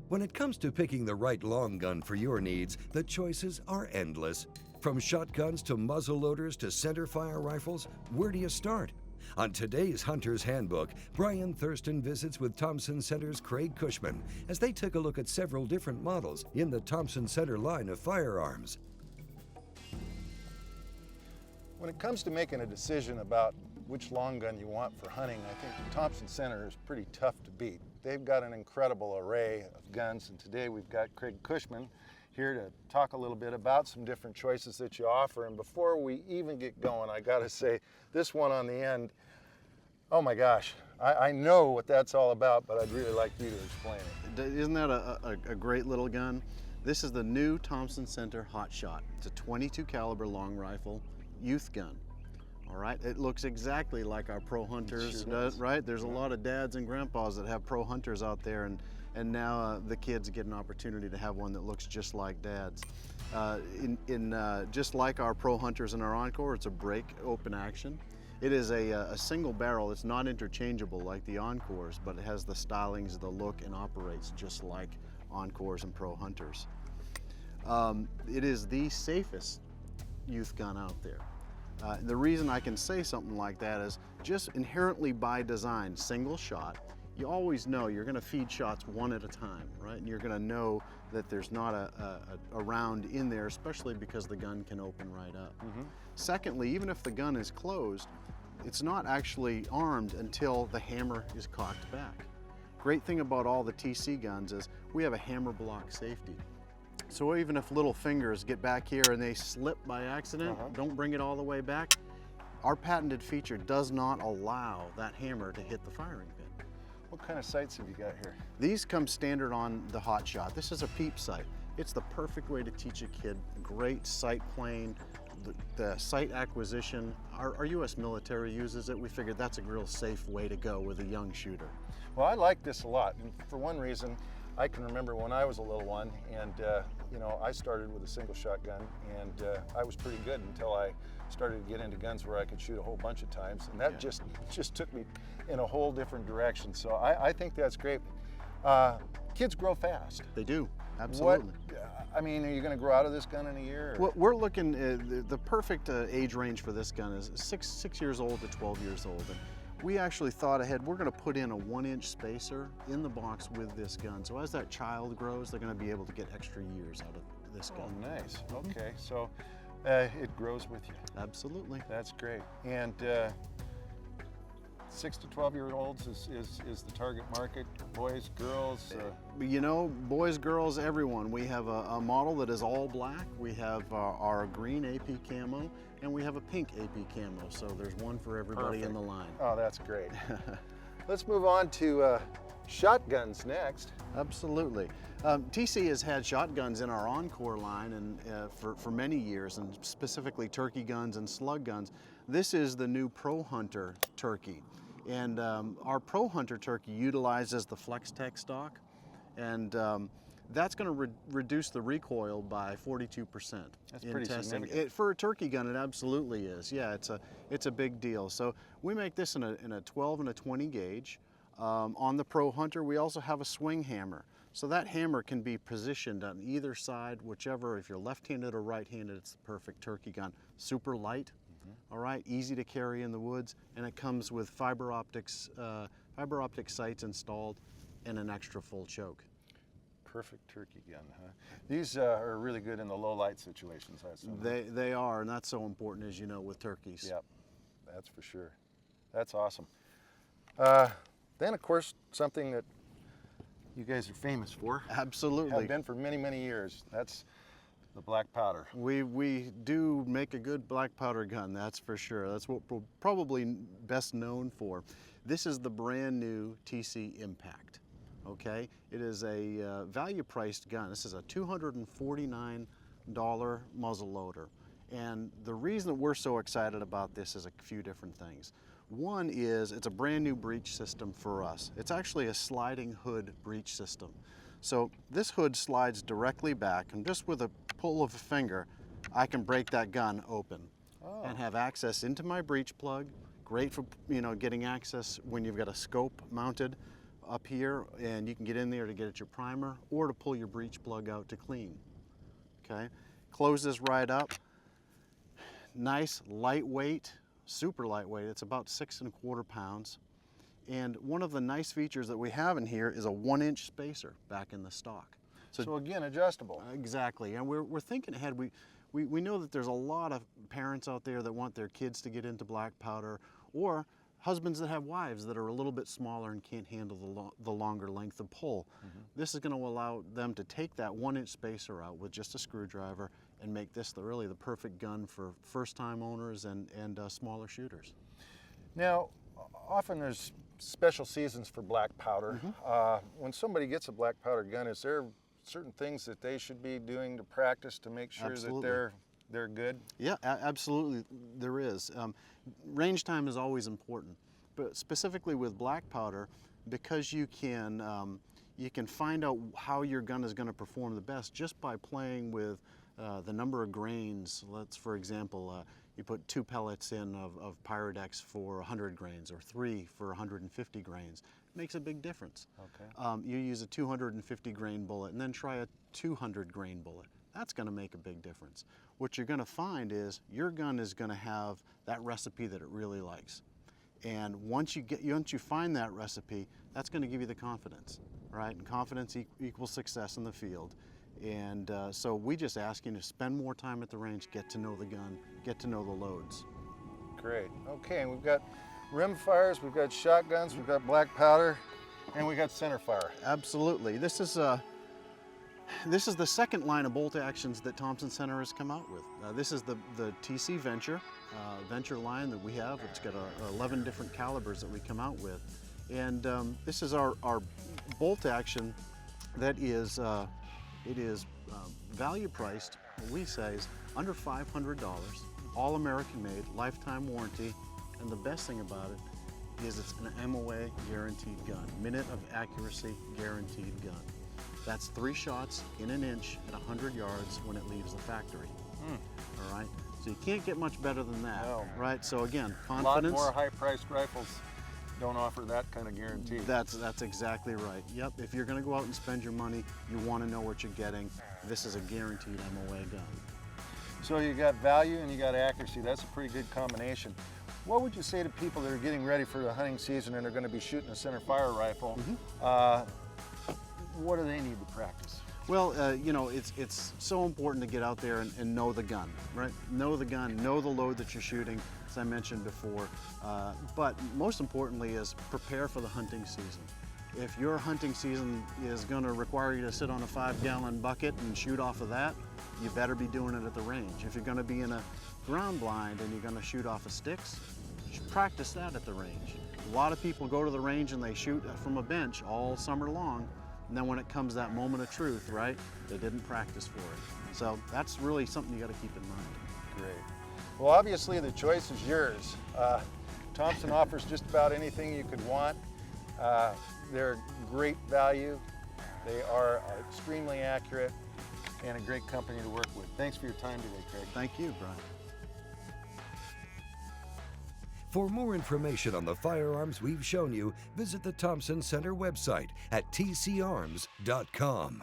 When it comes to picking the right long gun for your needs, the choices are endless. From shotguns to muzzle loaders to center fire rifles, where do you start? On today's Hunters Handbook, Brian Thurston visits with Thompson Center's Craig Cushman as they took a look at several different models in the Thompson Center line of firearms. When it comes to making a decision about which long gun you want for hunting, I think Thompson Center is pretty tough to beat. They've got an incredible array of guns, and today we've got Craig Cushman here to talk a little bit about some different choices that you offer. And before we even get going, I gotta say, this one on the end, oh my gosh, I know what that's all about, but I'd really like you to explain it. Isn't that a great little gun? This is the new Thompson Center Hot Shot. It's a 22 caliber long rifle youth gun. All right, it looks exactly like our Pro Hunters, Sure right? There's a lot of dads and grandpas that have Pro Hunters out there, and now the kids get an opportunity to have one that looks just like Dad's. Just like our Pro Hunters and our Encore, it's a break open action. It is a single barrel. It's not interchangeable like the Encores, but it has the stylings, the look, and operates just like Encores and Pro Hunters. It is the safest youth gun out there. The reason I can say something like that is just inherently by design, single shot. You always know you're going to feed shots one at a time, right? And you're going to know that there's not a round in there, especially because the gun can open right up. Secondly, even if the gun is closed, it's not actually armed until the hammer is cocked back. Great thing about all the TC guns is we have a hammer block safety. So even if little fingers get back here and they slip by accident, don't bring it all the way back, our patented feature does not allow that hammer to hit the firing pin. What kind of sights have you got here? These come standard on the Hot Shot. This is a peep sight. It's the perfect way to teach a kid great sight playing, the sight acquisition. Our US military uses it. We figured that's a real safe way to go with a young shooter. Well, I like this a lot, and for one reason, I can remember when I was a little one, and you know, I started with a single shotgun, and I was pretty good until I started to get into guns where I could shoot a whole bunch of times, and that just took me in a whole different direction. So I think that's great. Kids grow fast. They do, absolutely. I mean, are you going to grow out of this gun in a year? Well, we're looking the perfect age range for this gun is 6 years old to 12 years old. And we actually thought ahead. We're going to put in a 1-inch spacer in the box with this gun. So as that child grows, they're going to be able to get extra years out of this gun. Oh, nice. Okay, so it grows with you. Absolutely. That's great. And 6 to 12-year-olds is the target market. Boys, girls. You know, boys, girls, everyone. We have a model that is all black. We have our green AP camo, and we have a pink AP camo. So there's one for everybody in the line. Oh, that's great. Let's move on to shotguns next. Absolutely. TC has had shotguns in our Encore line and for many years, and specifically turkey guns and slug guns. This is the new Pro Hunter turkey. And our Pro Hunter turkey utilizes the FlexTech stock, and that's going to reduce the recoil by 42%. That's in pretty testing. significant. For a turkey gun, it absolutely is. Yeah, it's a big deal. So we make this in a 12 and a 20 gauge. On the Pro Hunter, we also have a swing hammer. So that hammer can be positioned on either side, whichever. If you're left-handed or right-handed, it's the perfect turkey gun. Super light. All right, easy to carry in the woods, and it comes with fiber optic sights installed and an extra full choke. Perfect turkey gun, huh? These are really good in the low light situations, I assume. They are, and that's so important, as you know, with turkeys. Yep, that's for sure. That's awesome. Then, of course, something that you guys are famous for. Absolutely. Have been for many, many years. That's the black powder. We do make a good black powder gun, that's for sure. That's what we're probably best known for. This is the brand new TC Impact, okay? It is a value-priced gun. This is a $249 muzzle loader. And the reason that we're so excited about this is a few different things. One is it's a brand new breech system for us. It's actually a sliding hood breech system. So this hood slides directly back, and just with a pull of a finger, I can break that gun open and have access into my breech plug. Great for, you know, getting access when you've got a scope mounted. up here, and you can get in there to get at your primer or to pull your breech plug out to clean. Okay, close this right up. Nice, lightweight, super lightweight. It's about 6¼ pounds. And one of the nice features that we have in here is a 1-inch spacer back in the stock. So again, adjustable. Exactly, and we're thinking ahead. We know that there's a lot of parents out there that want their kids to get into black powder, or husbands that have wives that are a little bit smaller and can't handle the longer length of pull. This is going to allow them to take that 1-inch spacer out with just a screwdriver and make this really the perfect gun for first-time owners and smaller shooters. Now, often there's special seasons for black powder. When somebody gets a black powder gun, is there certain things that they should be doing to practice to make sure that they're good? Yeah, absolutely there is. Range time is always important, but specifically with black powder, because you can find out how your gun is going to perform the best just by playing with the number of grains. Let's, for example, you put 2 pellets in of Pyrodex for 100 grains or 3 for 150 grains. It makes a big difference. Okay. You use a 250 grain bullet and then try a 200 grain bullet. That's going to make a big difference. What you're going to find is your gun is going to have that recipe that it really likes. And once you find that recipe, that's going to give you the confidence, right? And confidence equals success in the field. And so we just ask you to spend more time at the range, get to know the gun, get to know the loads. Great. Okay, and we've got rim fires, we've got shotguns, we've got black powder, and we got center fire. Absolutely. This is the second line of bolt actions that Thompson Center has come out with. This is the TC Venture line that we have. It's got 11 different calibers that we come out with. And this is our bolt action that is value priced, what we say is under $500, all American made, lifetime warranty, and the best thing about it is it's an MOA guaranteed gun, minute of accuracy guaranteed gun. That's 3 shots in an inch at 100 yards when it leaves the factory. All right, so you can't get much better than that, right? So again, confidence. A lot more high-priced rifles don't offer that kind of guarantee. That's exactly right. Yep, if you're going to go out and spend your money, you want to know what you're getting. This is a guaranteed MOA gun. So you got value and you got accuracy. That's a pretty good combination. What would you say to people that are getting ready for the hunting season and are going to be shooting a center fire rifle? What do they need to practice? Well, you know, it's so important to get out there and know the gun, right? Know the gun, know the load that you're shooting, as I mentioned before. But most importantly is prepare for the hunting season. If your hunting season is going to require you to sit on a 5-gallon bucket and shoot off of that, you better be doing it at the range. If you're going to be in a ground blind and you're going to shoot off of sticks, you should practice that at the range. A lot of people go to the range and they shoot from a bench all summer long, and then when it comes that moment of truth, right, they didn't practice for it. So that's really something you got to keep in mind. Great. Well, obviously the choice is yours. Thompson offers just about anything you could want. They're great value. They are extremely accurate and a great company to work with. Thanks for your time today, Craig. Thank you, Brian. For more information on the firearms we've shown you, visit the Thompson Center website at tcarms.com.